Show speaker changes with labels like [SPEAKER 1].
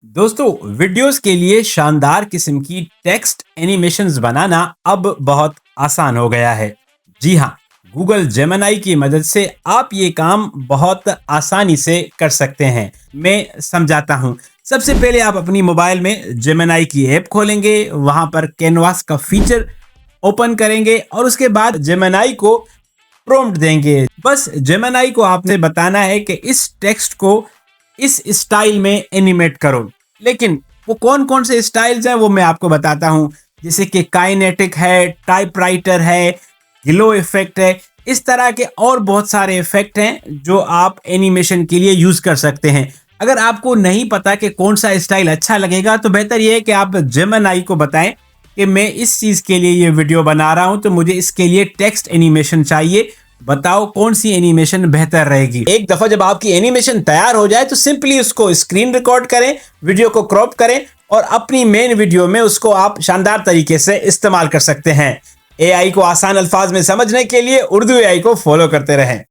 [SPEAKER 1] दोस्तों, वीडियोस के लिए शानदार किस्म की टेक्स्ट एनिमेशंस बनाना अब बहुत आसान हो गया है। जी हाँ, गूगल जेमिनी की मदद से आप ये काम बहुत आसानी से कर सकते हैं। मैं समझाता हूँ। सबसे पहले आप अपनी मोबाइल में जेमिनी की ऐप खोलेंगे, वहां पर कैनवास का फीचर ओपन करेंगे और उसके बाद जेमिनी को प्रॉम्प्ट देंगे। बस जेमिनी को आपने बताना है कि इस टेक्स्ट को इस स्टाइल में एनिमेट करो। लेकिन वो कौन कौन से स्टाइल्स हैं वो मैं आपको बताता हूँ। जैसे कि काइनेटिक है, टाइपराइटर है, ग्लो इफेक्ट है। इस तरह के और बहुत सारे इफेक्ट हैं जो आप एनिमेशन के लिए यूज कर सकते हैं। अगर आपको नहीं पता कि कौन सा स्टाइल अच्छा लगेगा तो बेहतर यह है कि आप जेमिनी को बताएं कि मैं इस चीज के लिए ये वीडियो बना रहा हूं, तो मुझे इसके लिए टेक्स्ट एनिमेशन चाहिए। बताओ कौन सी एनिमेशन बेहतर रहेगी। एक दफा जब आपकी एनिमेशन तैयार हो जाए तो सिंपली उसको स्क्रीन रिकॉर्ड करें, वीडियो को क्रॉप करें और अपनी मेन वीडियो में उसको आप शानदार तरीके से इस्तेमाल कर सकते हैं। एआई को आसान अल्फाज में समझने के लिए उर्दू एआई को फॉलो करते रहें।